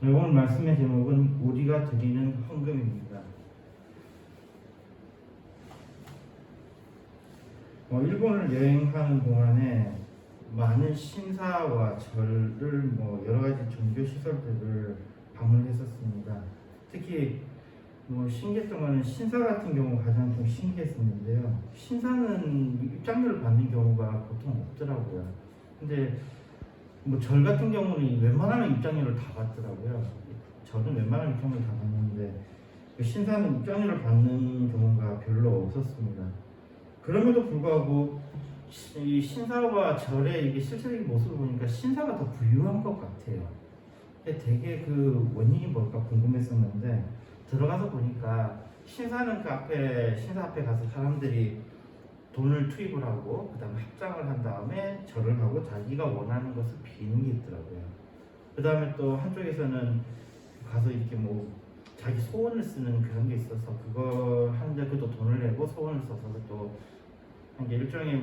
네, 오늘 말씀의 제목은 우리가 드리는 헌금입니다. 일본을 여행하는 동안에 많은 신사와 절을 여러 가지 종교 시설들을 방문했었습니다. 특히 신기했던 거는 신사 같은 경우가 가장 좀 신기했었는데요. 신사는 입장료를 받는 경우가 보통 없더라고요. 근데 절 같은 경우는 웬만하면 입장료를 다 받더라고요. 저는 웬만하면 입장료를 다 받는데 신사는 입장료를 받는 경우가 별로 없었습니다. 그럼에도 불구하고 이 신사와 절의 이게 실질적인 모습을 보니까 신사가 더 부유한 것 같아요. 되게 그 원인이 뭘까 궁금했었는데 들어가서 보니까 신사는 신사 앞에 가서 사람들이 돈을 투입을 하고 그 다음에 합장을 한 다음에 절을 하고 자기가 원하는 것을 비는 게 있더라고요. 그 다음에 또 한쪽에서는 가서 이렇게 자기 소원을 쓰는 그런 게 있어서 그거 하는데 그것도 돈을 내고 소원을 써서 또 일종의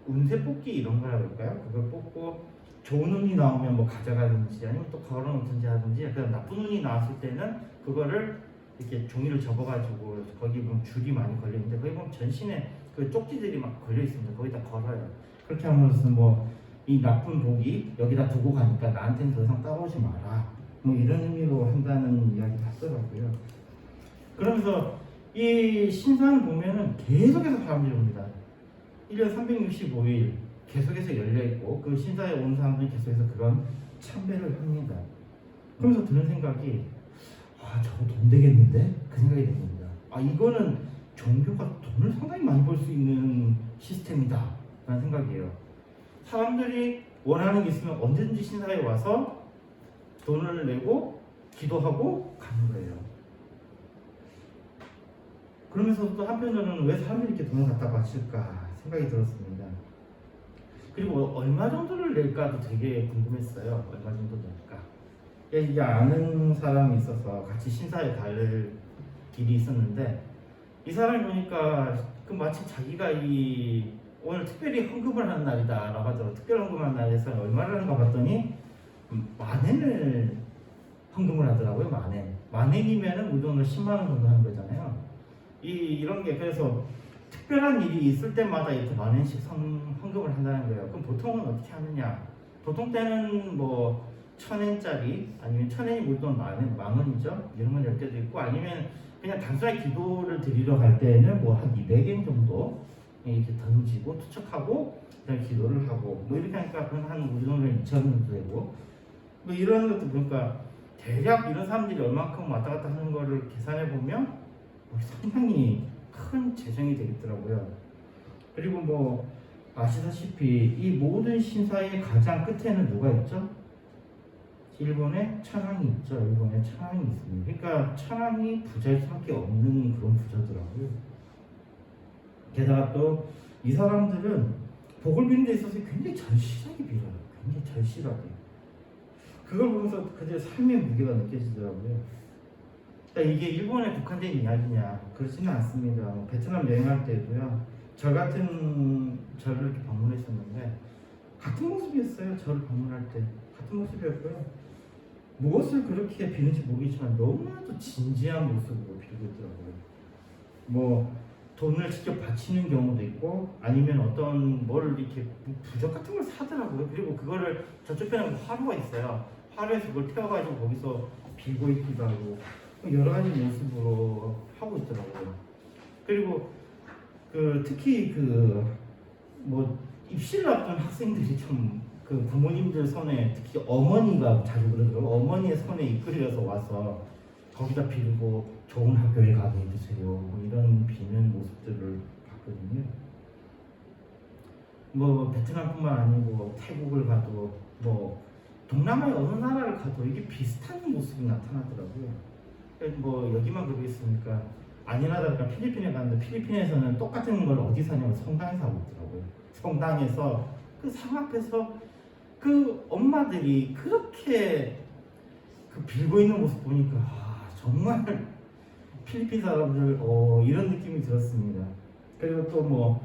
운세 뽑기 이런 거라 그럴까요? 그걸 뽑고 좋은 운이 나오면 가져가든지 아니면 또 걸어놓든지 하든지, 그냥 나쁜 운이 나왔을 때는 그거를 이렇게 종이를 접어가지고 거기 보면 줄이 많이 걸려 있는데 거기 보면 전신에 그 쪽지들이 막 걸려 있습니다. 거기다 걸어요. 그렇게 함으로써 이 나쁜 복이 여기다 두고 가니까 나한테는 더 이상 따라오지 마라. 이런 의미로 한다는 이야기 같더라고요. 그러면서 이 신사를 보면은 계속해서 사람들이 옵니다. 1년 365일 계속해서 열려있고 그 신사에 온 사람들이 계속해서 그런 참배를 합니다. 그러면서 드는 생각이 저거 돈 되겠는데? 그 생각이 듭니다. 이거는 종교가 돈을 상당히 많이 벌 수 있는 시스템이다 라는 생각이에요. 사람들이 원하는 게 있으면 언제든지 신사에 와서 돈을 내고 기도하고 가는 거예요. 그러면서 또 한편으로는 왜 사람들이 이렇게 돈을 갖다 바칠까 생각이 들었습니다. 그리고 얼마 정도를 낼까도 되게 궁금했어요. 얼마 정도 낼까. 이게 아는 사람이 있어서 같이 신사에 갈 길이 있었는데 이 사람이 보니까 마치 자기가 오늘 특별히 헌금을 하는 날이다 라고 하더라고요. 특별 헌금하는 날에서 얼마를 하는가 봤더니 10,000엔을 헌금을 하더라고요. 10,000엔. 10,000엔이면은 우리 돈으로 100,000원 정도 하는 거잖아요. 이런 게 그래서 특별한 일이 있을 때마다 이렇게 10,000엔씩 헌금을 한다는 거예요. 그럼 보통은 어떻게 하느냐? 보통 때는 1,000엔짜리 아니면 1,000엔이 우리 돈 10,000원이죠. 이런 건 열 때도 있고 아니면 그냥 단순하게 기도를 드리러 갈 때는 한 200엔 정도 이렇게 던지고 투척하고 그다음에 기도를 하고 이렇게 하니까 그건 한 우리 돈으로 2,000원 정도 되고 이런 것도 보니까 대략 이런 사람들이 얼만큼 왔다 갔다 하는 거를 계산해 보면 상당히 큰 재정이 되겠더라고요. 그리고 아시다시피 이 모든 신사의 가장 끝에는 누가 있죠? 일본에 천황이 있죠. 일본에 천황이 있습니다. 그러니까 천황이 부자일 수밖에 없는 그런 부자더라고요. 게다가 또 이 사람들은 복을 비는 데 있어서 굉장히 절실하게 빌어요. 굉장히 절실하게. 그걸 보면서 그들의 삶의 무게가 느껴지더라고요. 그러니까 이게 일본에 국한된 이야기냐? 그렇지는 않습니다. 베트남 여행할 때도요. 절 같은 절을 이렇게 방문했었는데 같은 모습이었어요. 절을 방문할 때 같은 모습이었고요. 무엇을 그렇게 비는지 모르겠지만 너무나도 진지한 모습으로 빌고 있더라고요. 돈을 직접 바치는 경우도 있고 아니면 어떤 이렇게 부적 같은 걸 사더라고요. 그리고 그거를 저쪽 편에 화로가 있어요. 화로에서 그걸 태워가지고 거기서 빌고 있기도 하고 여러 가지 모습으로 하고 있더라고요. 그리고 특히 입시를 앞둔 학생들이 부모님들 손에 특히 어머니가 자주 그러더라고요. 어머니의 손에 이끌려서 와서 거기다 빌고 좋은 학교에 가게 해주세요. 이런 비는 모습들을 봤거든요. 베트남뿐만 아니고 태국을 가도 동남아의 어느 나라를 가도 이게 비슷한 모습이 나타나더라고요. 여기만 그러겠습니까? 아니나 다를까 필리핀에 갔는데 필리핀에서는 똑같은 걸 어디서 하냐면 성당에서 하고 있더라고요. 성당에서 그 상 앞에서 그 엄마들이 그렇게 빌고 있는 모습 보니까 정말 필리핀 사람들 이런 느낌이 들었습니다. 그리고 또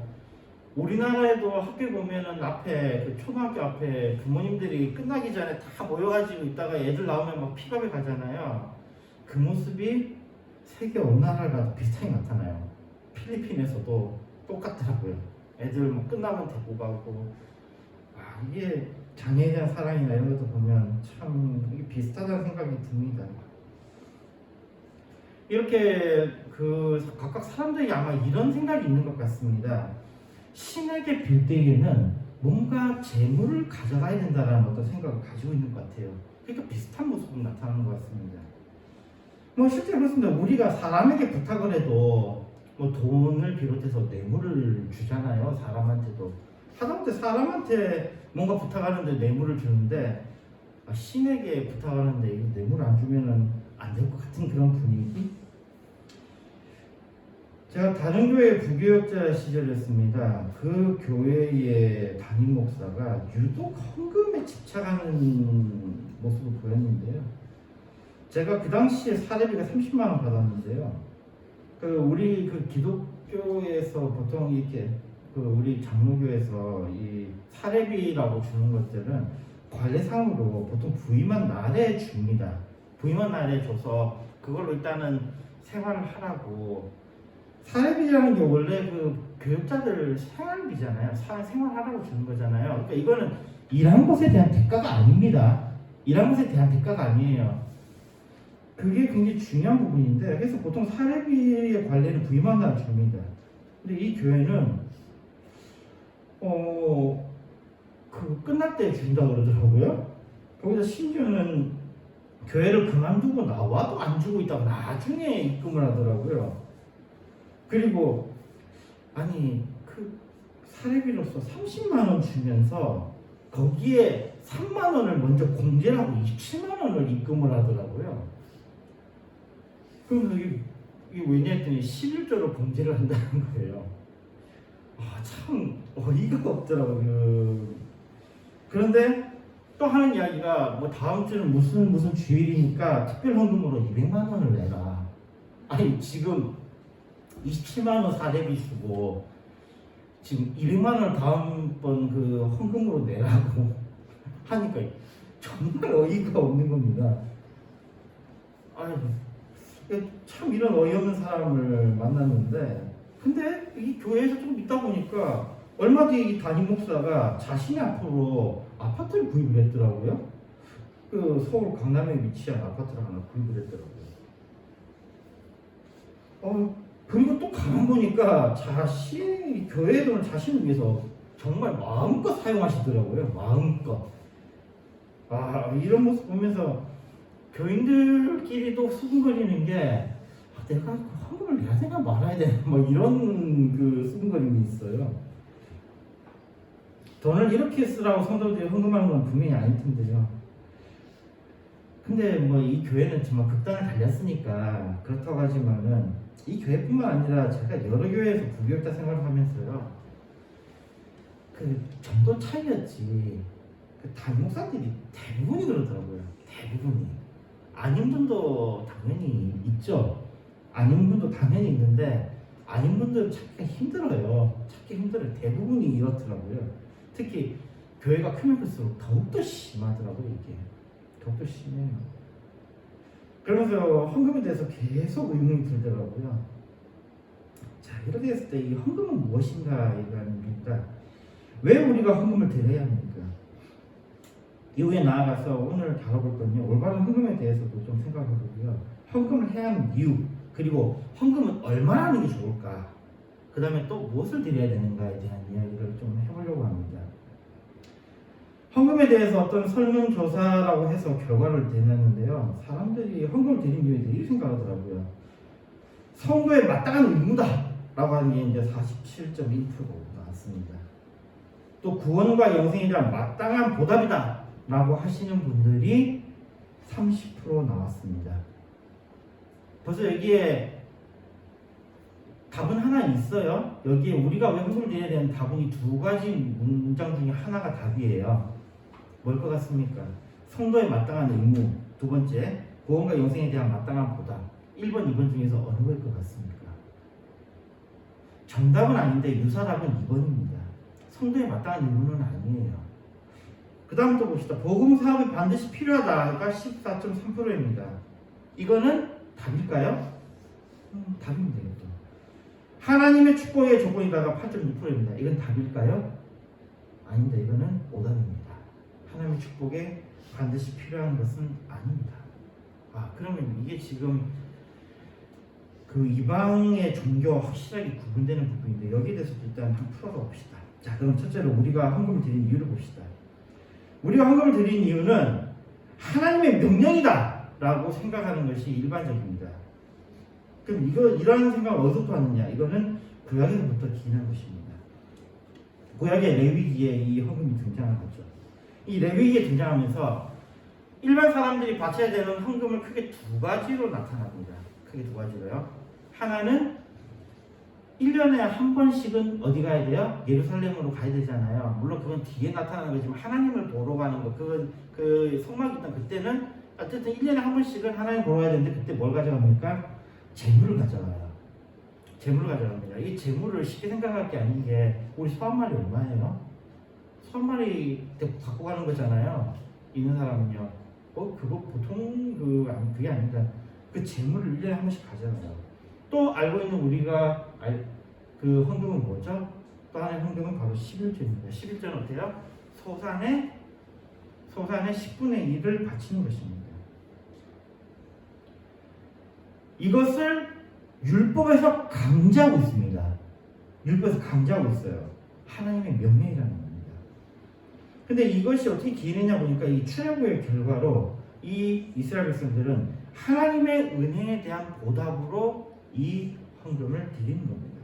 우리나라에도 학교 보면은 앞에 그 초등학교 앞에 부모님들이 끝나기 전에 다 모여가지고 있다가 애들 나오면 막 픽업에 가잖아요. 그 모습이 세계 어느 나라를 가도 비슷하게 나타나요. 필리핀에서도 똑같더라고요. 애들 뭐 끝나면 데리고 가고, 이게 장애에 대한 사랑이나 이런 것도 보면 참 이게 비슷하다는 생각이 듭니다. 이렇게 각각 사람들이 아마 이런 생각이 있는 것 같습니다. 신에게 빌 때에는 뭔가 재물을 가져가야 된다는 어떤 생각을 가지고 있는 것 같아요. 그러니까 비슷한 모습으로 나타나는 것 같습니다. 뭐 실제 그렇습니다. 우리가 사람에게 부탁을 해도 뭐 돈을 비롯해서 뇌물을 주잖아요. 사람한테도. 하다못해 사람한테 뭔가 부탁하는데 뇌물을 주는데 신에게 부탁하는데 이 뇌물 안 주면은 안 될 것 같은 그런 분위기? 제가 다른 교회 부교역자 시절이었습니다. 그 교회의 담임 목사가 유독 헌금에 집착하는 모습을 보였는데요. 제가 그 당시에 사례비가 30만 원 받았는데요. 우리 기독교에서 보통 이렇게 우리 장로교에서 이 사례비라고 주는 것들은 관례상으로 보통 부임한 날에 줍니다. 부임한 날에 줘서 그걸로 일단은 생활을 하라고. 사례비라는 게 원래 교육자들 생활비잖아요. 생활하라고 주는 거잖아요. 그러니까 이거는 일한 것에 대한 대가가 아닙니다. 일한 것에 대한 대가가 아니에요. 그게 굉장히 중요한 부분인데, 그래서 보통 사례비의 관리는 부임한 날 줍니다. 근데 이 교회는 끝날 때 준다고 그러더라고요. 거기서 심지어는 교회를 그만두고 나와도 안 주고 있다고 나중에 입금을 하더라고요. 그리고 사례비로서 30만 원 주면서 거기에 3만 원을 먼저 공제를 하고 27만 원을 입금을 하더라고요. 그러면서 이게 왜냐 했더니 11조로 공제를 한다는 거예요. 참 어이가 없더라고요. 그런데 또 하는 이야기가 다음 주는 무슨 주일이니까 특별 헌금으로 200만 원을 내라. 지금 27만 원 사례비 주고 지금 200만 원 다음번 헌금으로 내라고 하니까 정말 어이가 없는 겁니다. 참 이런 어이없는 사람을 만났는데, 근데 이 교회에서 좀 있다 보니까 얼마 뒤에 이 담임 목사가 자신이 앞으로 아파트를 구입을 했더라고요. 서울 강남에 위치한 아파트를 하나 구입을 했더라고요. 그리고 또 가만 보니까 교회의 돈을 자신을 위해서 정말 마음껏 사용하시더라고요. 마음껏. 이런 모습 보면서 교인들끼리도 수군거리는 게 내가 헌금을 내야 되나 말아야 되나 이런 수군거림이 있어요. 돈을 이렇게 쓰라고 성도들이 헌금하는 건 분명히 아닐 텐데요. 근데 이 교회는 정말 극단을 달렸으니까 그렇다고 하지만은 이 교회뿐만 아니라 제가 여러 교회에서 부교육자 생활을 하면서요, 정도 차이였지 담임 목사들이 대부분이 그러더라고요. 대부분이. 아닌 분도 당연히 있죠. 아닌 분도 당연히 있는데 아닌 분들은 찾기가 힘들어요. 대부분이 이렇더라고요. 특히 교회가 크면 클수록 더욱더 심하더라고요. 이게 더욱더 심해요. 그러면서 헌금에 대해서 계속 의문이 들더라고요. 자, 이렇게 했을 때 이 헌금은 무엇인가에 대한 겁니다. 왜 우리가 헌금을 드려야 합니까? 이후에 나아가서 오늘 다뤄볼 건요, 올바른 헌금에 대해서도 좀 생각해보고요, 헌금을 해야 하는 이유, 그리고 헌금은 얼마나 하는 게 좋을까, 그 다음에 또 무엇을 드려야 되는가에 대한 이야기를 좀 해보려고 합니다. 헌금에 대해서 어떤 설문조사라고 해서 결과를 내놨는데요, 사람들이 헌금을 드린 이유에 대해 이렇게 생각하더라고요. 성도에 마땅한 의무다 라고 하는 게 이제 47.1% 나왔습니다. 또 구원과 영생에 대한 마땅한 보답이다 라고 하시는 분들이 30% 나왔습니다. 벌써 여기에 답은 하나 있어요. 여기에 우리가 왜 헌금을 드려야 되는 답은 이 두 가지 문장 중에 하나가 답이에요. 뭘 것 같습니까? 성도에 마땅한 의무, 두 번째 구원과 영생에 대한 마땅한 보답. 1번, 2번 중에서 어느 거일 것 같습니까? 정답은 아닌데 유사답은 2번입니다. 성도에 마땅한 의무는 아니에요. 그 다음 또 봅시다. 복음 사업이 반드시 필요하다가 14.3%입니다. 이거는 답일까요? 답입니다. 이것도. 하나님의 축복의 조건이다가 8.6%입니다. 이건 답일까요? 아닙니다. 이거는 오답입니다. 하나님의 축복에 반드시 필요한 것은 아닙니다. 그러면 이게 지금 그 이방의 종교와 확실하게 구분되는 부분인데 여기에 대해서 일단 한번 풀어서 봅시다. 자, 그럼 첫째로 우리가 헌금을 드린 이유를 봅시다. 우리가 헌금을 드린 이유는 하나님의 명령이다 라고 생각하는 것이 일반적입니다. 그럼 이러한 생각을 어디서부터 왔느냐? 이거는 구약에서부터 기인한 것입니다. 구약의 레위기에 이 헌금이 등장한 거죠. 이 레위기에 등장하면서 일반 사람들이 바쳐야 되는 헌금을 크게 두 가지로 나타납니다. 크게 두 가지로요. 하나는 1년에 한 번씩은 어디 가야 돼요? 예루살렘으로 가야 되잖아요. 물론 그건 뒤에 나타나는 거지만 하나님을 보러 가는 거, 그건 그 성막이 있던 그때는 어쨌든 1년에 한 번씩은 하나님 보러 가야 되는데 그때 뭘 가져갑니까? 재물을 가져가요. 재물을 가져갑니다. 이 재물을 쉽게 생각할 게 아닌 게 우리 소 한 마리 얼마예요? 소 한 마리 갖고 가는 거잖아요. 있는 사람은요. 그거 보통 그게 아니다. 그 재물을 1년에 한 번씩 가져가요. 또 알고 있는 우리가 그 헌금은 뭐죠? 또 하나의 헌금은 바로 11조입니다. 11조는 어때요? 소산의 10분의 1을 바치는 것입니다. 이것을 율법에서 강제하고 있습니다. 율법에서 강제하고 있어요. 하나님의 명령이라는 겁니다. 근데 이것이 어떻게 기인했냐 보니까 이 출애굽의 결과로 이 이스라엘 백성들은 하나님의 은혜에 대한 보답으로 이 헌금을 드리는 겁니다.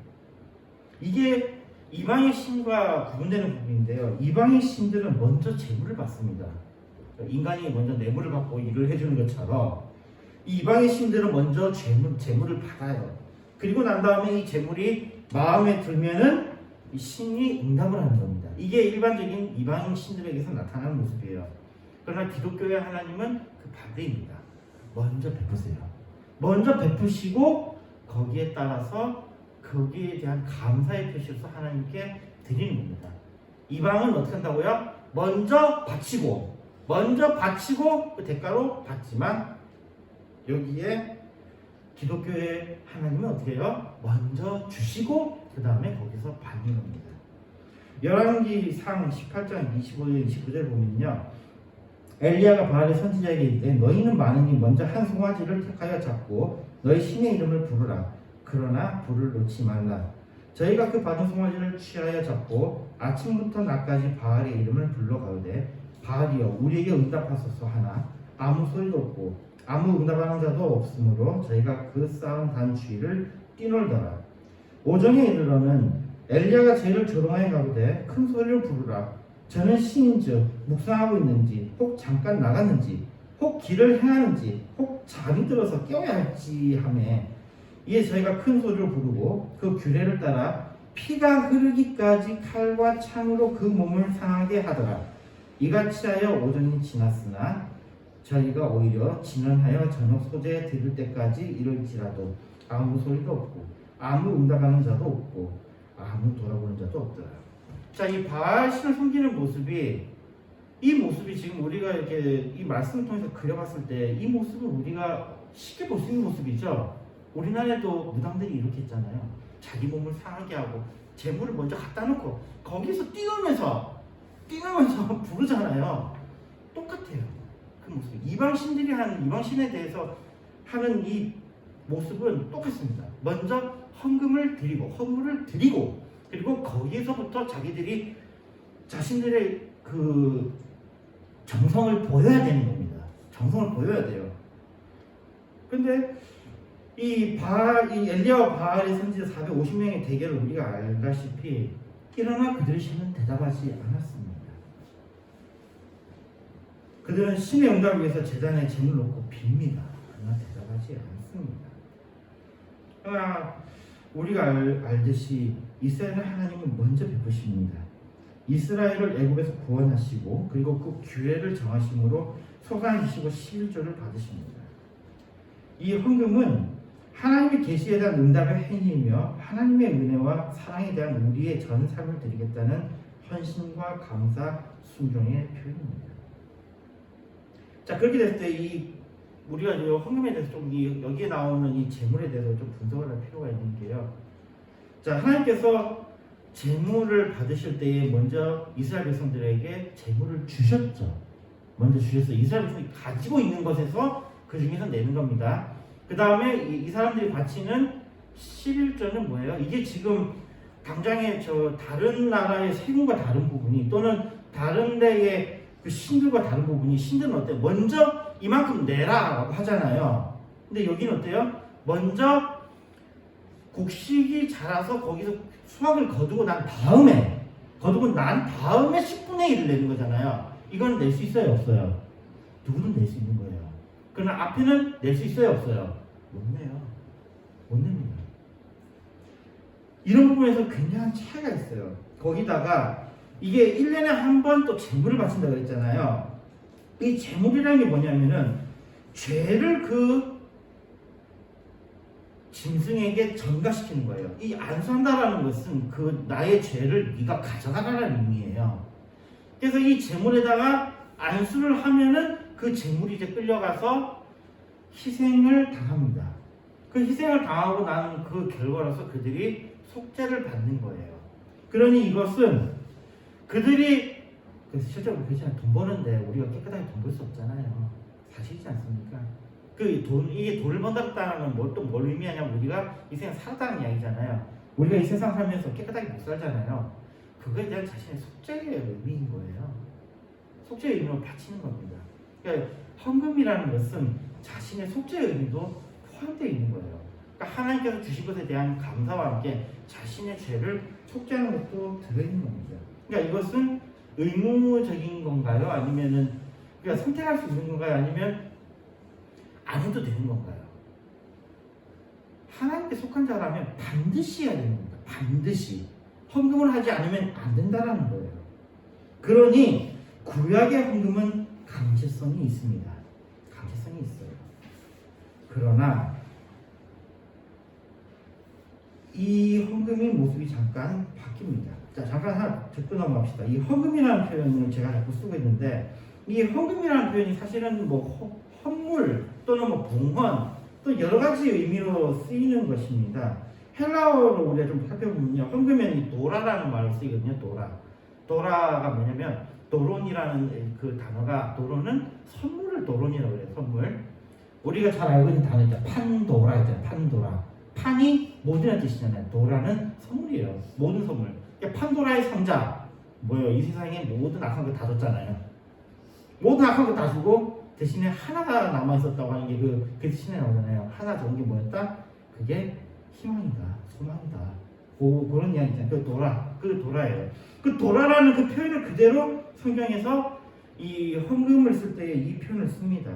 이게 이방의 신과 구분되는 부분인데요. 이방의 신들은 먼저 재물을 받습니다. 인간이 먼저 뇌물을 받고 일을 해주는 것처럼 이 이방의 신들은 먼저 재물을 받아요. 그리고 난 다음에 이 재물이 마음에 들면은 이 신이 응답을 하는 겁니다. 이게 일반적인 이방인 신들에게서 나타나는 모습이에요. 그러나 기독교의 하나님은 그 반대입니다. 먼저 베푸세요. 먼저 베푸시고 거기에 따라서 거기에 대한 감사의 표시로서 하나님께 드리는 겁니다. 이방은 어떻게 한다고요? 먼저 바치고 그 대가로 받지만 여기에 기독교의 하나님은 어떻게 해요? 먼저 주시고 그 다음에 거기서 받는 겁니다. 열왕기상 18장 25절 29절 보면요. 엘리야가 바알의 선지자에게 이르되 너희는 많으니 먼저 한 송아지를 택하여 잡고 너희 신의 이름을 부르라. 그러나 불을 놓지 말라. 저희가 그 받은 송아지를 취하여 잡고 아침부터 낮까지 바알의 이름을 불러 가로되 바알이여 우리에게 응답하소서 하나 아무 소리도 없고 아무 응답하는 자도 없으므로 저희가 그 쌓은 단 주위를 뛰놀더라. 오정에 이르러는 엘리야가 저희를 조롱하여 가로되 큰 소리로 부르라. 저는 신인즉 묵상하고 있는지 혹 잠깐 나갔는지 혹 길을 행하는지 혹 잠이 들어서 깨워야 할지 하매 이에 저희가 큰 소리로 부르고 그 규례를 따라 피가 흐르기까지 칼과 창으로 그 몸을 상하게 하더라. 이같이 하여 오전이 지났으나 저희가 오히려 진언하여 저녁 소재에 들을 때까지 이럴지라도 아무 소리도 없고 아무 응답하는 자도 없고 아무 돌아보는 자도 없더라. 자, 이 바알 신을 섬기는 모습이 지금 우리가 이렇게 이 말씀을 통해서 그려봤을 때 이 모습은 우리가 쉽게 볼 수 있는 모습이죠. 우리나라에도 무당들이 이렇게 있잖아요. 자기 몸을 상하게 하고 재물을 먼저 갖다 놓고 거기서 뛰어면서 부르잖아요. 똑같아요. 그 모습. 이방신들이 하는 이방신에 대해서 하는 이 모습은 똑같습니다. 먼저 헌금을 드리고 헌물을 드리고 그리고 거기에서부터 자기들이 자신들의 그 정성을 보여야 되는 겁니다. 정성을 보여야 돼요. 근데 이 엘리야와 바알의 선지자 450명의 대결을 우리가 알다시피 일어나 그들의 신은 대답하지 않았습니다. 그들은 신의 응답을 위해서 제단에 재물 놓고 빕니다. 그러나 대답하지 않습니다. 그러나 우리가 알듯이 이스라엘은 하나님은 먼저 베푸십니다. 이스라엘을 애굽에서 구원하시고 그리고 그 규례를 정하심으로 소산하시고 11조를 받으십니다. 이 헌금은 하나님의 계시에 대한 응답의 행위이며 하나님의 은혜와 사랑에 대한 우리의 전 삶을 드리겠다는 헌신과 감사, 순종의 표현입니다. 자, 그렇게 됐을 때 이 우리가 이 헌금에 대해서 좀 여기에 나오는 이 재물에 대해서 좀 분석을 할 필요가 있는 게요. 자, 하나님께서 재물을 받으실 때에 먼저 이스라엘 백성들에게 재물을 주셨죠. 먼저 주셨어요. 이스라엘 백성이 가지고 있는 것에서 그 중에서 내는 겁니다. 그 다음에 이 사람들이 바치는 11조는 뭐예요? 이게 지금 당장에 저 다른 나라의 세금과 다른 부분이 또는 다른 데의 그 신들과 다른 부분이 신들은 어때요? 먼저 이만큼 내라라고 하잖아요. 근데 여기는 어때요? 먼저 곡식이 자라서 거기서 수확을 거두고 난 다음에 10분의 1을 내는 거잖아요. 이건 낼 수 있어요, 없어요? 누구든 낼 수 있는 거예요. 그러나 앞에는 낼 수 있어요, 없어요? 못 내요. 못 냅니다. 이런 부분에서 굉장한 차이가 있어요. 거기다가 이게 1년에 한 번 또 재물을 바친다고 그랬잖아요. 이 재물이라는 게 뭐냐면은 죄를 그 짐승에게 전가시키는 거예요. 이 안수한다라는 것은 그 나의 죄를 네가 가져가라는 의미예요. 그래서 이 재물에다가 안수를 하면은 그 재물이 이제 끌려가서 희생을 당합니다. 그 희생을 당하고 난 그 결과로서 그들이 속죄를 받는 거예요. 그러니 이것은 그들이 실제로 그렇잖아요. 돈 버는데 우리가 깨끗하게 돈 벌 수 없잖아요. 사실이지 않습니까? 이게 돈을 번다는 건 뭘 의미하냐면 우리가 이 세상 살았다는 이야기잖아요. 우리가 이 세상 살면서 깨끗하게 못 살잖아요. 그거에 대한 자신의 속죄의 의미인 거예요. 속죄의 의미로 바치는 겁니다. 그러니까 헌금이라는 것은 자신의 속죄의 의미도 포함되어 있는 거예요. 그러니까 하나님께서 주신 것에 대한 감사와 함께 자신의 죄를 속죄하는 것도 들어있는 겁니다. 그러니까 이것은 의무적인 건가요? 아니면은 그러니까 선택할 수 있는 건가요? 아니면 안 해도 되는 건가요? 하나님께 속한 자라면 반드시 해야 되는 겁니다. 반드시. 헌금을 하지 않으면 안 된다는 거예요. 그러니 구약의 헌금은 강제성이 있습니다. 강제성이 있어요. 그러나 이 헌금의 모습이 잠깐 바뀝니다. 자, 잠깐 하나 짚고 넘어갑시다. 이 헌금이라는 표현을 제가 자꾸 쓰고 있는데 이 헌금이라는 표현이 사실은 뭐 헌물 또는 뭐 봉헌 또 여러 가지 의미로 쓰이는 것입니다. 헬라어로 우리가 좀 살펴보면요, 헌금에는 이 도라라는 말을 쓰이거든요. 도라가 뭐냐면 도론이라는 그 단어가 도론은 선물을 도론이라고 그래요. 선물. 우리가 잘 알고 있는 단어 있죠. 판도라 있잖아요. 판도라. 판이 모든의 뜻이잖아요. 도라는 선물이에요. 모든 선물. 그러니까 판도라의 상자 뭐예요? 이 세상에 모든 악한 거 다 줬잖아요. 모든 악한 거 다 주고 대신에 하나가 남아 있었다고 하는 게 그 시내 나오잖아요. 하나 좋은 게 뭐였다? 그게 희망이다, 소망이다. 그런 이야기 있잖아요. 그 도라예요. 그 도라라는 그 표현을 그대로 성경에서 이 헌금을 쓸 때 이 표현을 씁니다.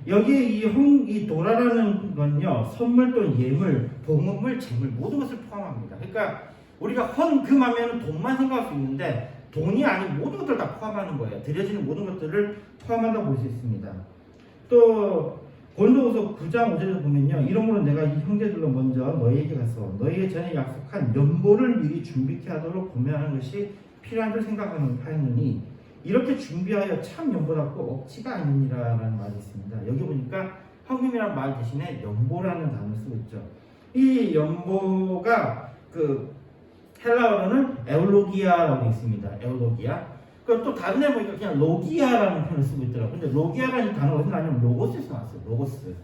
여기에 이 도라라는 건요, 선물 또는 예물, 봉헌물, 재물 모든 것을 포함합니다. 그러니까 우리가 헌금하면 돈만 생각할 수 있는데 돈이 아닌 모든 것들을 다 포함하는 거예요. 드려지는 모든 것들을 포함한다고 볼 수 있습니다. 또 고린도후서 9장 5절에 보면요, 이러므로 내가 이 형제들로 먼저 너희에게 가서 너희에게 전에 약속한 연보를 미리 준비케 하도록 구매하는 것이 필요한 줄 생각하였느니 이렇게 준비하여 참 연보답고 억지가 아니니라라는 말이 있습니다. 여기 보니까 헌금이라는 말 대신에 연보라는 단어를 쓰고 있죠. 이 연보가 그 헬라어로는 에울로기아라고 되어 있습니다. 에울로기아. 또 다른 데 보니까 그냥 로기아라는 표현을 쓰고 있더라고요. 근데 로기아라는 단어가 어디서 나냐면 로고스에서 나왔어요. 로고스.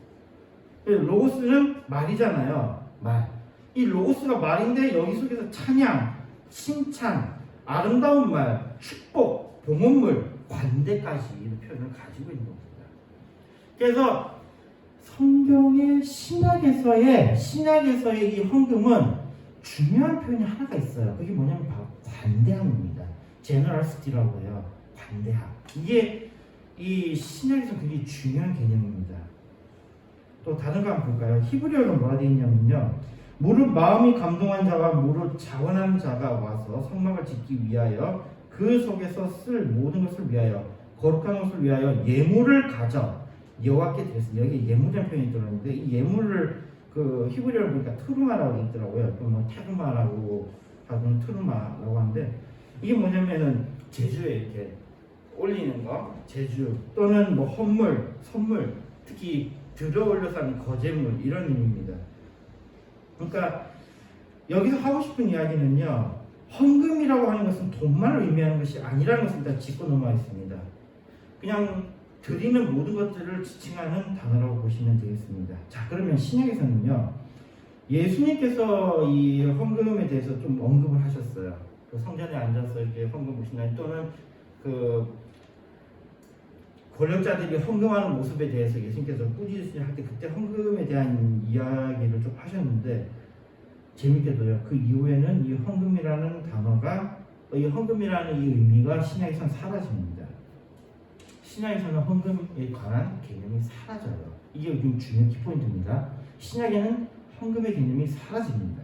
로고스는 말이잖아요. 말. 이 로고스가 말인데 여기 속에서 찬양, 칭찬, 아름다운 말, 축복, 봉헌물, 관대까지 이런 표현을 가지고 있는 겁니다. 그래서 성경의 신약에서의 이 헌금은 중요한 표현이 하나가 있어요. 그게 뭐냐면 바로 관대함입니다. 제너럴시티라고 해요. 관대함. 이게 이 신약에서 굉장히 중요한 개념입니다. 또 다른 거 한번 볼까요? 히브리어로 뭐가 되어 있냐면요, 무릇 마음이 감동한 자와 무릇 자원한 자가 와서 성막을 짓기 위하여 그 속에서 쓸 모든 것을 위하여 거룩한 것을 위하여 예물을 가져 여호와께 드렸습니다. 여기 예물이라는 표현이 들어있는데 이 예물을 그 히브리어로 보니까 트루마라고 있더라고요. 또 뭐 테르마라고 하는 트루마라고 하는데 이게 뭐냐면은 제주에 이렇게 올리는 거, 제주 또는 뭐 헌물, 선물, 특히 들어 올려서 하는 거제물 이런 의미입니다. 그러니까 여기서 하고 싶은 이야기는요, 헌금이라고 하는 것은 돈만을 의미하는 것이 아니라는 것을 일단 짚고 넘어가겠습니다. 그냥 드리는 모든 것들을 지칭하는 단어라고 보시면 되겠습니다. 자, 그러면 신약에서는요, 예수님께서 이 헌금에 대해서 좀 언급을 하셨어요. 그 성전에 앉아서 이렇게 헌금 보신다니, 또는 그 권력자들이 헌금하는 모습에 대해서 예수님께서 꾸짖으실 때 그때 헌금에 대한 이야기를 좀 하셨는데, 재밌게도요, 그 이후에는 이 헌금이라는 단어가, 이 헌금이라는 이 의미가 신약에서는 사라집니다. 신약에서는 헌금에 관한 개념이 사라져요. 이게 요즘 중요한 키포인트입니다. 신약에는 헌금의 개념이 사라집니다.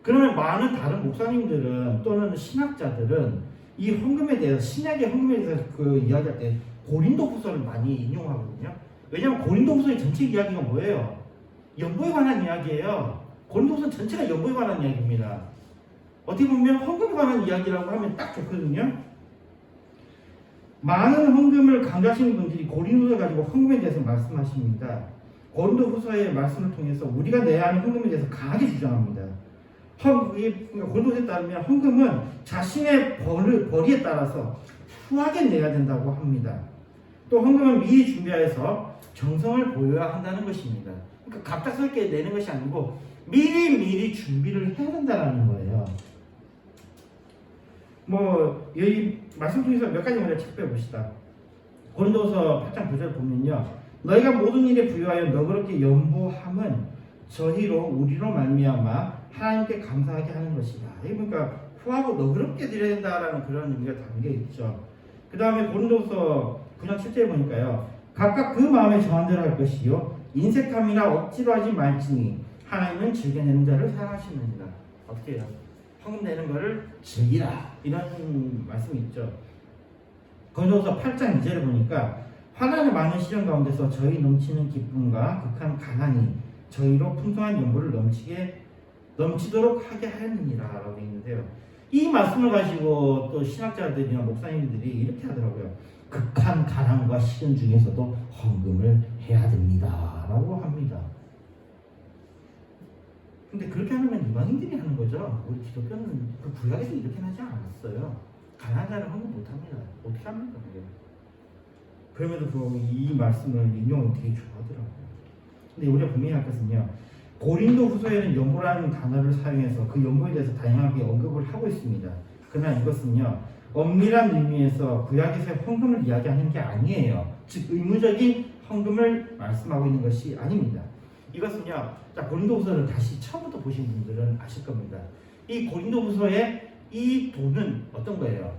그러면 많은 다른 목사님들은 또는 신학자들은 이 헌금에 대해서, 신약의 헌금에 대해서 그 이야기할 때 고린도후서를 많이 인용하거든요. 왜냐하면 고린도후서의 전체 이야기가 뭐예요? 연보에 관한 이야기예요. 고린도후서는 전체가 연보에 관한 이야기입니다. 어떻게 보면 헌금에 관한 이야기라고 하면 딱 좋거든요. 많은 헌금을 강조하시는 분들이 고린도후서 가지고 헌금에 대해서 말씀하십니다. 고린도후서의 말씀을 통해서 우리가 내야 하는 헌금에 대해서 강하게 주장합니다. 고린도후서에 따르면 헌금은 자신의 벌이에 따라서 후하게 내야 된다고 합니다. 또 헌금은 미리 준비해서 정성을 보여야 한다는 것입니다. 그러니까 갑작스럽게 내는 것이 아니고 미리 준비를 해야 된다는 거예요. 뭐 여기 말씀 중에서 몇 가지 먼저 체크해 봅시다. 고린도서 8장 9절 보면요, 너희가 모든 일에 부유하여 너그럽게 연보함은 저희로 우리로 말미암아 하나님께 감사하게 하는 것이다. 그러니까 후하고 너그럽게 드려야 된다라는 그런 의미가 담겨 있죠. 그 다음에 고린도서 9장 7절에 보니까요, 각각 그 마음에 정한 대로 할 것이요 인색함이나 억지로 하지 말지니 하나님은 즐겨내는 자를 사랑하시느니라. 어떻게 해요? 헌금 내는 것을 즐기라, 이런 말씀이 있죠. 고린도서 8장 2절에 보니까 환난의 많은 시련 가운데서 저희 넘치는 기쁨과 극한 가난이 저희로 풍성한 연보를 넘치도록 하게 하였느니라 라고 있는데요, 이 말씀을 가지고 또 신학자들이나 목사님들이 이렇게 하더라고요. 극한 가난과 시련 중에서도 헌금을 해야 됩니다 라고 합니다. 근데 그렇게 하면 이방인들이 하는 거죠. 우리 기독교는 그 구약에서 이렇게 하지 않았어요. 가난한 자는 헌금 못합니다. 어떻게 합니까 그게? 그럼에도 불구하고 이 말씀을 인용을 되게 좋아하더라고요. 근데 우리가 분명히 할 것은요, 고린도후서에는 연보라는 단어를 사용해서 그 연보에 대해서 다양하게 언급을 하고 있습니다. 그러나 이것은요, 엄밀한 의미에서 구약에서의 헌금을 이야기하는 게 아니에요. 즉 의무적인 헌금을 말씀하고 있는 것이 아닙니다. 이것은요, 자, 고린도후서를 다시 처음부터 보신 분들은 아실 겁니다. 이 고린도후서의 이 돈은 어떤 거예요?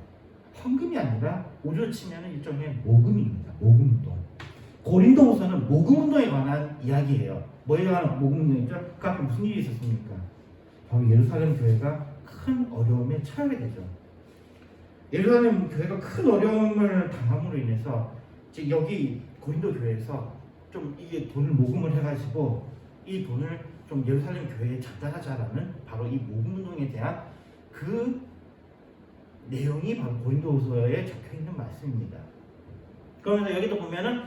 헌금이 아니라 우리로 치면 일종의 모금입니다. 모금운동. 고린도후서는 모금운동에 관한 이야기예요. 뭐에 관한 모금운동이죠? 그 앞에 무슨 일이 있었습니까? 바로 예루살렘 교회가 큰 어려움에 처하게 되죠. 예루살렘 교회가 큰 어려움을 당함으로 인해서 즉 여기 고린도 교회에서 좀 이게 돈을 모금을 해가지고 이 돈을 좀 예루살렘 교회에 전달하자라는 바로 이 모금운동에 대한 그 내용이 바로 고린도후서에 적혀있는 말씀입니다. 그러면서 여기도 보면은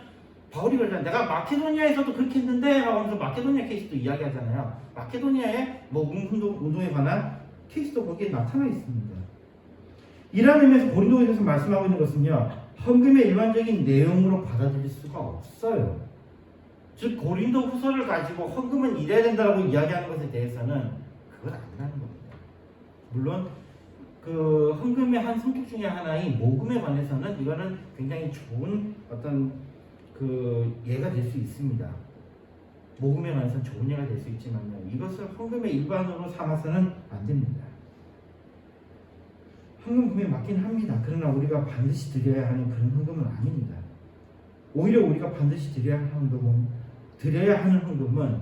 바울이 그러잖아요. 내가 마케도니아에서도 그렇게 했는데 하면서 마케도니아 케이스도 이야기하잖아요. 마케도니아의 모금운동에 관한 케이스도 거기에 나타나 있습니다. 이런 의미에서 고린도에서 말씀하고 있는 것은요, 헌금의 일반적인 내용으로 받아들일 수가 없어요. 즉 고린도 후서를 가지고 헌금은 이래야 된다고 이야기하는 것에 대해서는 그건 아니라는 겁니다. 물론 그 헌금의 한 성격 중에 하나인 모금에 관해서는 이거는 굉장히 좋은 어떤 그 예가 될 수 있습니다. 모금에 관해서는 좋은 예가 될 수 있지만요, 이것을 헌금의 일반으로 삼아서는 안 됩니다. 헌금 금액 맞긴 합니다. 그러나 우리가 반드시 드려야 하는 그런 헌금은 아닙니다. 오히려 우리가 반드시 드려야 하는 헌금은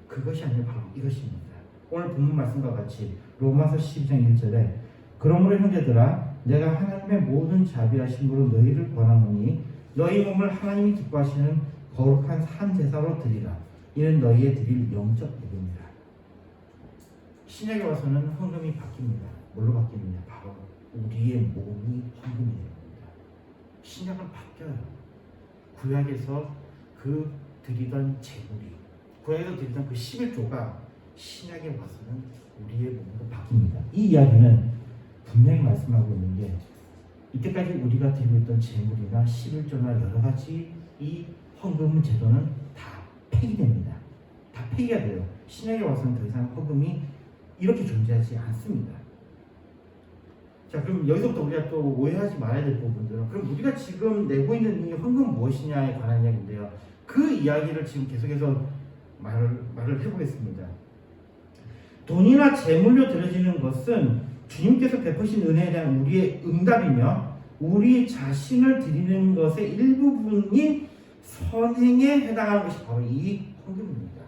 그것이 아니라 바로 이것입니다. 오늘 본문 말씀과 같이 로마서 12장 1절에 그러므로 형제들아 내가 하나님의 모든 자비하심으로 너희를 권하노니 너희 몸을 하나님이 기뻐하시는 거룩한 산 제사로 드리라. 이는 너희의 드릴 영적 예배니라. 신약에 와서는 헌금이 바뀝니다. 뭘로 바뀝니다? 바로 우리의 몸이 헌금이 됩니다. 신약은 바뀌어요. 구약에서 그 드리던 제물이, 구약에서 드리던 그 11조가 신약에 와서는 우리의 몸으로 바뀝니다. 이 이야기는 분명히 말씀하고 있는 게 이때까지 우리가 드리고 있던 제물이나 11조나 여러 가지 이 헌금 제도는 다 폐기됩니다. 다 폐기가 돼요. 신약에 와서는 더 이상 헌금이 이렇게 존재하지 않습니다. 자, 그럼 여기서부터 우리가 또 오해하지 말아야 될 부분들은, 그럼 우리가 지금 내고 있는 이 헌금 무엇이냐에 관한 이야기인데요. 그 이야기를 지금 계속해서 말을 해보겠습니다. 돈이나 재물로 드려지는 것은 주님께서 베푸신 은혜에 대한 우리의 응답이며 우리 자신을 드리는 것의 일부분인 선행에 해당하는 것이 바로 이 헌금입니다.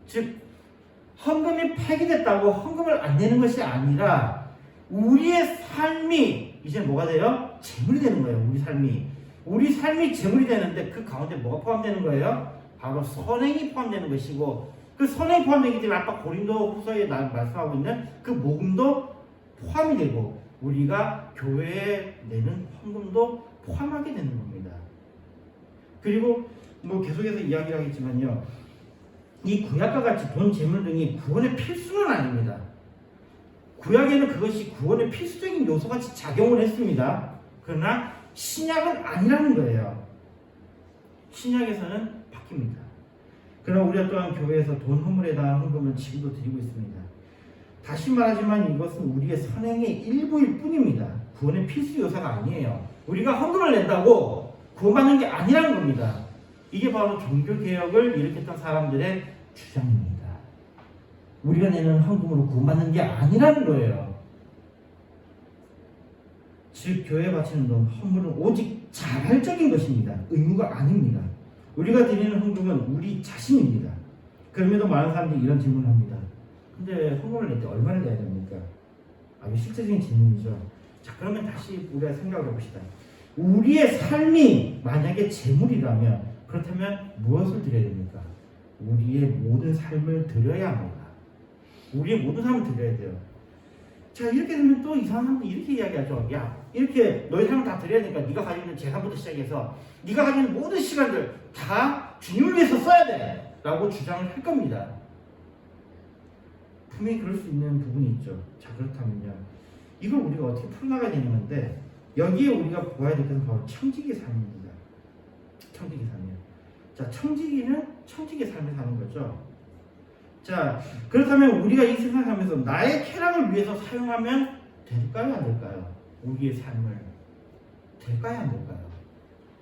즉 헌금이 폐기됐다고 헌금을 안 내는 것이 아니라 우리의 삶이 이제 뭐가 돼요? 재물이 되는 거예요. 우리 삶이 재물이 되는데 그 가운데 뭐가 포함되는 거예요? 바로 선행이 포함되는 것이고, 그 선행이 포함되기 때문에 아까 고린도 후서에 말씀하고 있는 그 모금도 포함이 되고 우리가 교회에 내는 헌금도 포함하게 되는 겁니다. 그리고 뭐 계속해서 이야기를 하겠지만요, 이 구약과 같이 돈, 재물 등이 구원의 필수는 아닙니다. 구약에는 그것이 구원의 필수적인 요소같이 작용을 했습니다. 그러나 신약은 아니라는 거예요. 신약에서는 바뀝니다. 그러나 우리가 또한 교회에서 돈, 헌물에 대한 헌금을 지금도 드리고 있습니다. 다시 말하지만 이것은 우리의 선행의 일부일 뿐입니다. 구원의 필수 요소가 아니에요. 우리가 헌금을 낸다고 구원받는 게 아니라는 겁니다. 이게 바로 종교개혁을 일으켰던 사람들의 주장입니다. 우리가 내는 헌금으로 구원받는 게 아니라는 거예요. 즉 교회에 바치는 돈, 헌물은 오직 자발적인 것입니다. 의무가 아닙니다. 우리가 드리는 헌금은 우리 자신입니다. 그럼에도 많은 사람들이 이런 질문을 합니다. 근데 헌금을 낼 때 얼마를 내야 됩니까? 아주 실제적인 질문이죠. 자, 그러면 다시 우리가 생각을 해봅시다. 우리의 삶이 만약에 재물이라면, 그렇다면 무엇을 드려야 됩니까? 우리의 모든 삶을 드려야 합니다. 우리의 모든 삶을 드려야 돼요. 자, 이렇게 되면 또 이상한 사람들이 이렇게 이야기하죠. 야, 이렇게 너희 삶을 다 드려야 되니까 네가 가지고 있는 재산부터 시작해서 네가 가지고 있는 모든 시간들 다 주님을 위해서 써야 돼 라고 주장을 할 겁니다. 분명히 그럴 수 있는 부분이 있죠. 자, 그렇다면요, 이걸 우리가 어떻게 풀어나가야 되는 건데, 여기에 우리가 보아야 될 것은 바로 청지기 삶입니다. 청지기 삶이요. 자, 청지기는 청지기 삶을 사는 거죠. 자, 그렇다면 우리가 이 세상 살면서 나의 쾌락을 위해서 사용하면 될까요, 안 될까요? 우리의 삶을 될까요, 안 될까요?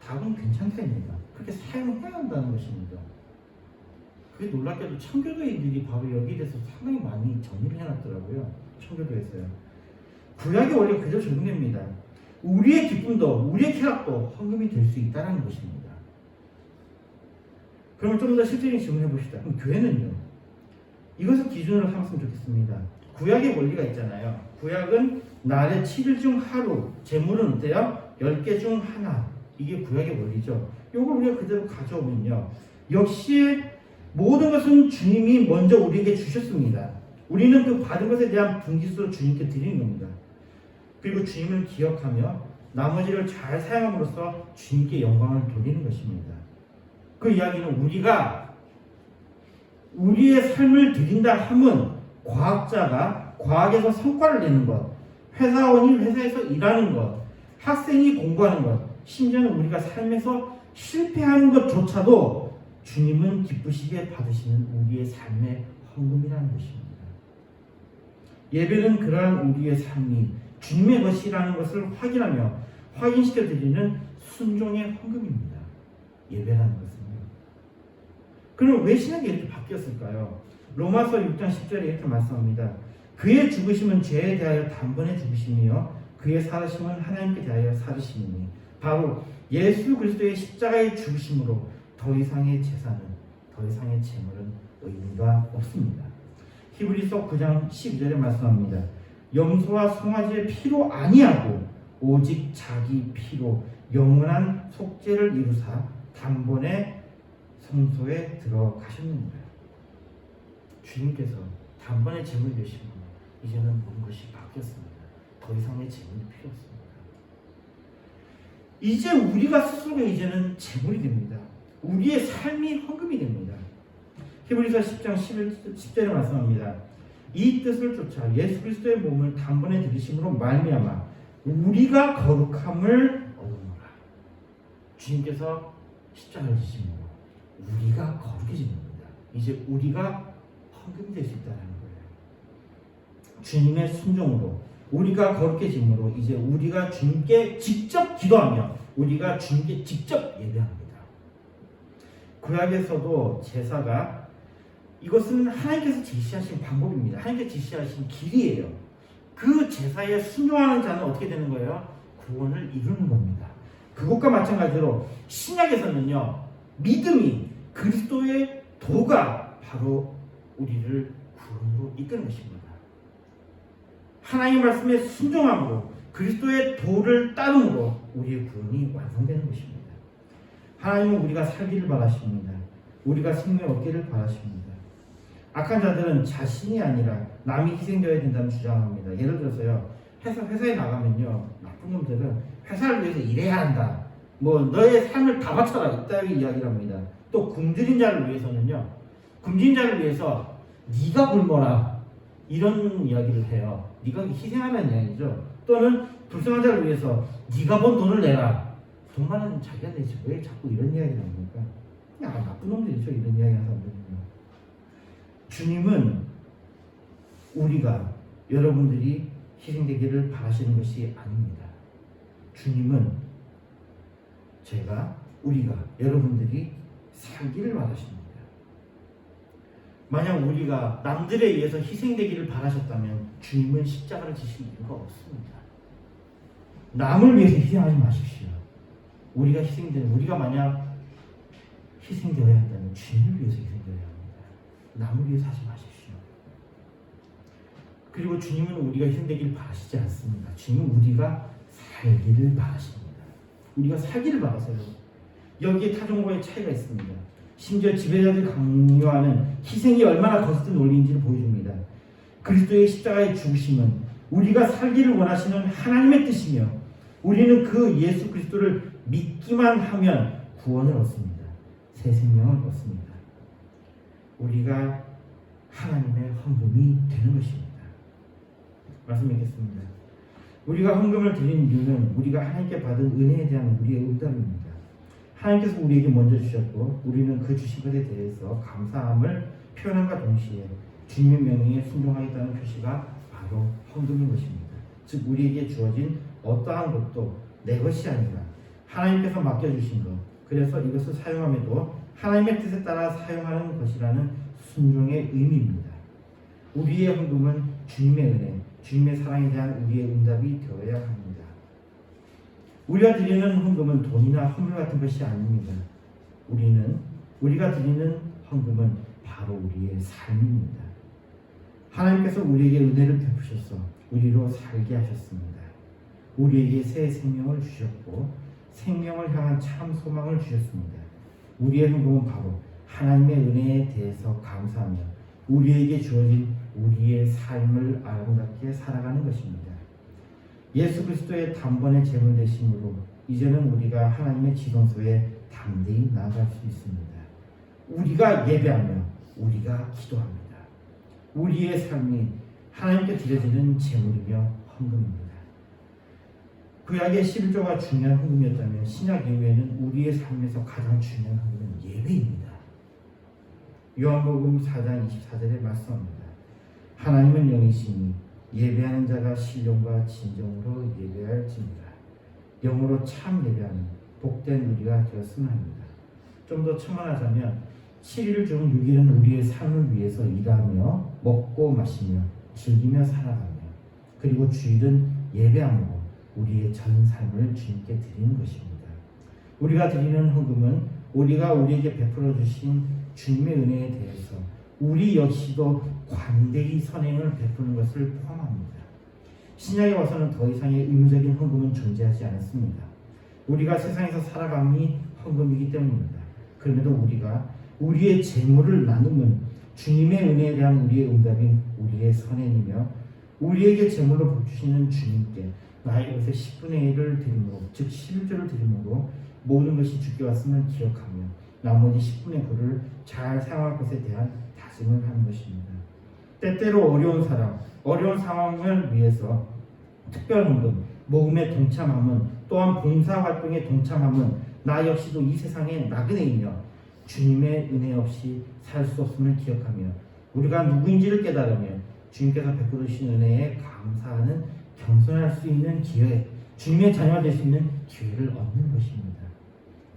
답은 괜찮다입니다. 그렇게 사용해야 한다는 것입니다. 그게 놀랍게도 청교도인들이 바로 여기에 대해서 상당히 많이 정의를 해놨더라고요. 청교도에서요. 구약이 원래 그대로 적용됩니다. 우리의 기쁨도 우리의 쾌락도 헌금이 될 수 있다는 것입니다. 그러면 좀 더 실질적인 질문을 해봅시다. 그럼 교회는요? 이것을 기준으로 삼았으면 좋겠습니다. 구약의 원리가 있잖아요. 구약은 날의 7일 중 하루, 재물은 어때요? 10개 중 하나. 이게 구약의 원리죠. 이걸 우리가 그대로 가져오면요, 역시 모든 것은 주님이 먼저 우리에게 주셨습니다. 우리는 그 받은 것에 대한 분기수로 주님께 드리는 겁니다. 그리고 주님을 기억하며 나머지를 잘 사용함으로써 주님께 영광을 돌리는 것입니다. 그 이야기는 우리가 우리의 삶을 드린다 함은 과학자가 과학에서 성과를 내는 것, 회사원이 회사에서 일하는 것, 학생이 공부하는 것, 심지어는 우리가 삶에서 실패하는 것조차도 주님은 기쁘시게 받으시는 우리의 삶의 헌금이라는 것입니다. 예배는 그러한 우리의 삶이 주님의 것이라는 것을 확인하며 확인시켜드리는 순종의 헌금입니다. 예배라는 것은요. 그럼 왜 신학이 이렇게 바뀌었을까요? 로마서 6장 10절에 이렇게 말씀합니다. 그의 죽으심은 죄에 대하여 단번에 죽으심이요 그의 살으심은 하나님께 대하여 살으심이니, 바로 예수 그리스도의 십자가의 죽으심으로 더 이상의 재산은, 더 이상의 재물은 의미가 없습니다. 히브리서 9장 12절에 말씀합니다. 염소와 송아지의 피로 아니하고 오직 자기 피로 영원한 속죄를 이루사 단번에 성소에 들어가셨느니라. 주님께서 단번에 재물 되시고 이제는 모든 것이 바뀌었습니다. 더 이상의 재물이 필요 없습니다. 이제 우리가 스스로가 이제는 재물이 됩니다. 우리의 삶이 헌금이 됩니다. 히브리서 10장 10절에 말씀합니다. 이 뜻을 쫓아 예수 그리스도의 몸을 단번에 들이심으로 말미암아 우리가 거룩함을 얻으노라. 주님께서 십자가를 지심으로 우리가 거룩해진 겁니다. 이제 우리가 헌금이 될 수 있다는 거예요. 주님의 순종으로 우리가 거룩해짐으로 이제 우리가 주님께 직접 기도하며 우리가 주님께 직접 예배합니다. 구약에서도 제사가 이것은 하나님께서 제시하신 방법입니다. 하나님께서 제시하신 길이에요. 그 제사에 순종하는 자는 어떻게 되는 거예요? 구원을 이루는 겁니다. 그것과 마찬가지로 신약에서는요, 믿음이 그리스도의 도가 바로 우리를 구원으로 이끄는 것입니다. 하나님의 말씀에 순종함으로 그리스도의 도를 따름으로 우리의 구원이 완성되는 것입니다. 하나님은 우리가 살기를 바라십니다. 우리가 생명을 얻기를 바라십니다. 악한 자들은 자신이 아니라 남이 희생되어야 된다는 주장합니다. 예를 들어서요, 회사에 나가면요, 나쁜 놈들은 회사를 위해서 일해야 한다. 뭐 너의 삶을 다 바쳐라 이따위 이야기를 합니다. 또 굶주린 자를 위해서는요, 굶주린 자를 위해서 네가 굶어라 이런 이야기를 해요. 네가 희생하는 이야기죠. 또는 불쌍한 자를 위해서 네가 번 돈을 내라. 돈 많은 자기가 내지 왜 자꾸 이런 이야기를 합니까? 그냥 나쁜 놈들이죠, 이런 이야기하는 사람들은요. 주님은 우리가 여러분들이 희생되기를 바라시는 것이 아닙니다. 주님은 우리가 여러분들이 살기를 바라십니다. 만약 우리가 남들에 의해서 희생되기를 바라셨다면 주님은 십자가를 지실 이유가 없습니다. 남을 위해서 희생하지 마십시오. 우리가 만약 희생되어야 한다면 주님을 위해서 희생되어야 합니다. 남을 위해서 하지 마십시오. 그리고 주님은 우리가 희생되기를 바라시지 않습니다. 주님은 우리가 살기를 바라십니다. 우리가 살기를 바라세요. 여기에 타종과의 차이가 있습니다. 심지어 지배자들 강요하는 희생이 얼마나 거짓된 논리인지를 보여줍니다. 그리스도의 십자가의 죽으심은 우리가 살기를 원하시는 하나님의 뜻이며 우리는 그 예수 그리스도를 믿기만 하면 구원을 얻습니다. 새 생명을 얻습니다. 우리가 하나님의 헌금이 되는 것입니다. 말씀 읽겠습니다. 우리가 헌금을 드리는 이유는 우리가 하나님께 받은 은혜에 대한 우리의 응답입니다. 하나님께서 우리에게 먼저 주셨고 우리는 그 주신 것에 대해서 감사함을 표현함과 동시에 주님의 명령에 순종하겠다는 표시가 바로 헌금인 것입니다. 즉 우리에게 주어진 어떠한 것도 내 것이 아니라 하나님께서 맡겨주신 것, 그래서 이것을 사용함에도 하나님의 뜻에 따라 사용하는 것이라는 순종의 의미입니다. 우리의 헌금은 주님의 은혜, 주님의 사랑에 대한 우리의 응답이 되어야 합니다. 우리가 드리는 헌금은 돈이나 헌물 같은 것이 아닙니다. 우리가 드리는 헌금은 바로 우리의 삶입니다. 하나님께서 우리에게 은혜를 베푸셔서 우리로 살게 하셨습니다. 우리에게 새 생명을 주셨고 생명을 향한 참 소망을 주셨습니다. 우리의 헌금은 바로 하나님의 은혜에 대해서 감사하며 우리에게 주어진 우리의 삶을 아름답게 살아가는 것입니다. 예수 그리스도의 단번에 제물 되심으로 이제는 우리가 하나님의 지성소에 담대히 나아갈 수 있습니다. 우리가 예배하며 우리가 기도합니다. 우리의 삶이 하나님께 드려지는 제물이며 헌금입니다. 구약의 11조가 중요한 헌금이었다면 신약 이후에는 우리의 삶에서 가장 중요한 헌금은 예배입니다. 요한복음 4장 24절에 말씀합니다. 하나님은 영이시니 예배하는 자가 신령과 진정으로 예배할지니라. 영으로 참 예배하는 복된 우리가 되었으면 합니다. 좀 더 첨언하자면 7일 중 6일은 우리의 삶을 위해서 일하며 먹고 마시며 즐기며 살아가며 그리고 주일은 예배함으로 우리의 전 삶을 주님께 드리는 것입니다. 우리가 드리는 헌금은 우리가 우리에게 베풀어 주신 주님의 은혜에 대해서 우리 역시도 관대히 선행을 베푸는 것을 포함합니다. 신약에 와서는 더 이상의 의무적인 헌금은 존재하지 않습니다. 우리가 세상에서 살아감이 헌금이기 때문입니다. 그럼에도 우리가 우리의 재물을 나누면 주님의 은혜에 대한 우리의 응답이 우리의 선행이며 우리에게 제물로 복 주시는 주님께 나의 것의 10분의 1을 드림으로 즉 11조를 드림으로 모든 것이 주께 왔음을 기억하며 나머지 10분의 9를 잘 사용할 것에 대한 다짐을 하는 것입니다. 때때로 어려운 상황을 위해서 특별 헌금, 모금에 동참함은 또한 봉사활동에 동참함은 나 역시도 이 세상의 나그네이며 주님의 은혜 없이 살 수 없음을 기억하며 우리가 누구인지를 깨달으며 주님께서 베풀어 주신 은혜에 감사하는 겸손할 수 있는 기회, 주님의 자녀가 될 수 있는 기회를 얻는 것입니다.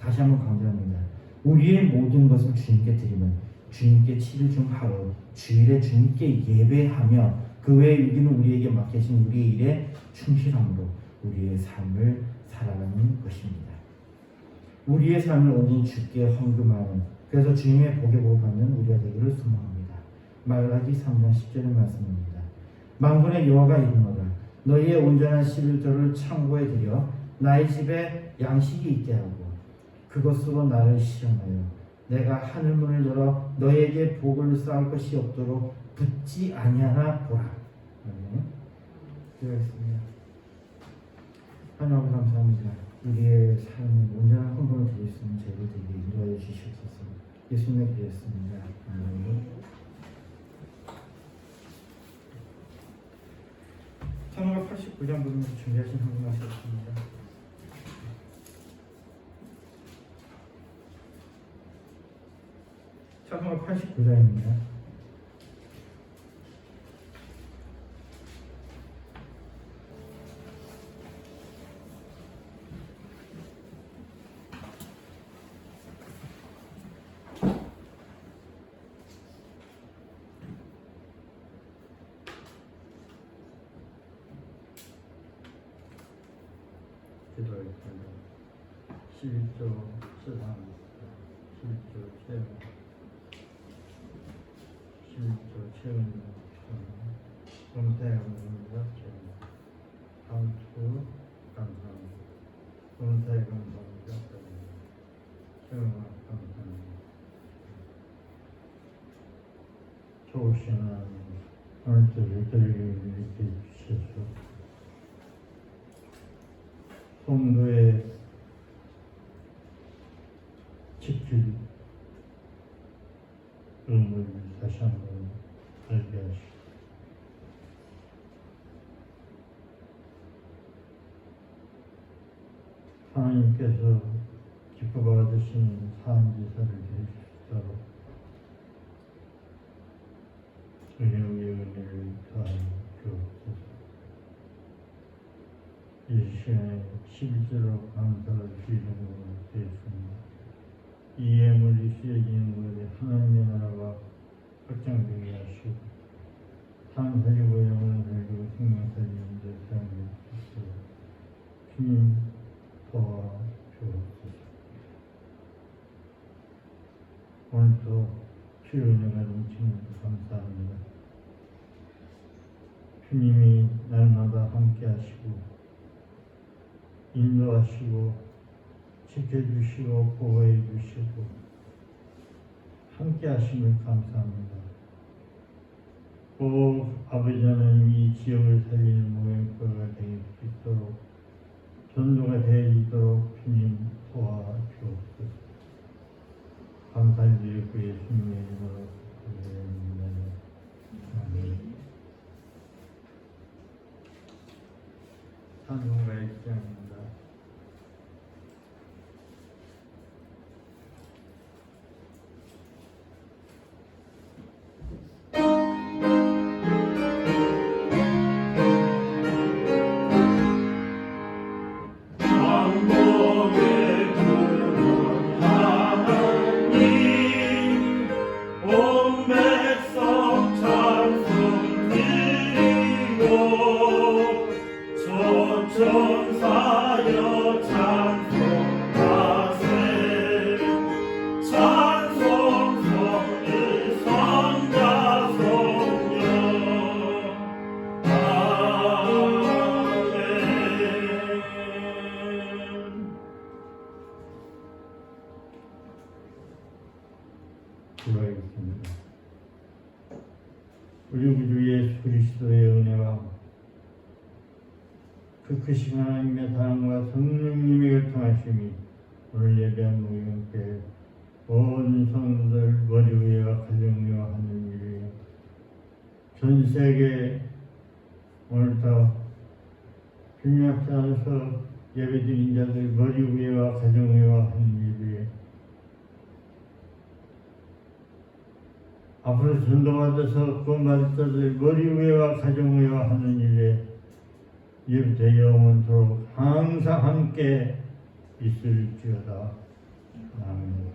다시 한번 강조합니다. 우리의 모든 것을 주님께 드리면 주님께 7일 중 하루 주일에 주님께 예배하며 그 외의 유기는 우리에게 맡겨진 우리의 일에 충실함으로 우리의 삶을 살아가는 것입니다. 우리의 삶을 온전히 주께 헌금하는, 그래서 주님의 복에 복을 받는 우리가 되기를 소망합니다. 말라기 3장 10절의 말씀입니다. 만군의 여호와가 이르노라 너희의 온전한 11조를 창고에 들여 나의 집에 양식이 있게 하고 그것으로 나를 시험하여 내가 하늘문을 열어 너희에게 복을 쌓을 것이 없도록 붙지 아니하나 보라. 기도하겠습니다. 하나님 아버지 감사합니다. 우리의 삶에 온전한 헌금을 드릴 수 있는 제를 되게 인도하여 주시옵소서. 예수님의 기도했습니다. 아멘. 찬송가 89장 부르면서 준비하신 헌금하셨습니다. 찬송가 89장입니다. 기도하겠습니다. 11조 수상, 11조 체험, 11조 체험, 검사에 감사합니다. 다음 주 감사합니다. 검사에 감사합니다. 체험 감사합니다. 좋으신 하나님, 오늘도 우리들에게 주셔서 성도의 지킬 의무를 다시 한번 알게 하시고 하나님께서 기뻐 받으시는 사안지사를 드릴 수 있도록 은혜의 은혜를 더하여 주옵소서. 이 시간에 11조로 감사를 드리는 것으로 되었습니다. 이 예물이 쓰여지는 것에 하나님의 나라가 확장되게 하시고 삶 살리고 영혼 살리고 생명 살리는 데 사용해 주시옵소서. 주님 도와 주옵소서. 오늘도 주의 은혜가 넘치는 것 감사합니다. 주님이 날마다 함께 하시고 인도하시고 지켜주시고 보호해 주시고 함께 하심을 감사합니다. 꼭 아버지 하나님 이 지역을 살리는 모형과가 되게 있도록 전도가 되어지도록 주님 도와주옵소서. 감사드리고 예수님의 이름으로 기도드립니다. 아멘. 찬송가의 시작입니다. 기도하겠습니다. 우리 구주 예수 그리스도의 은혜와 그 크신 하나님의 사랑과 성령님의 교통하심이 오늘 예배한 모임께 온 성도들 머리 위와 가정 위와 하늘 위에 전 세계 오늘도 주님 앞에 나서 예배드린 자들 머리 위와 가정 위와 하늘 위에 앞으로 전도받아서 구원받을 머리 위와 가정 위와 하는 일에 이부터 영원토록 항상 함께 있을지어다. 아멘.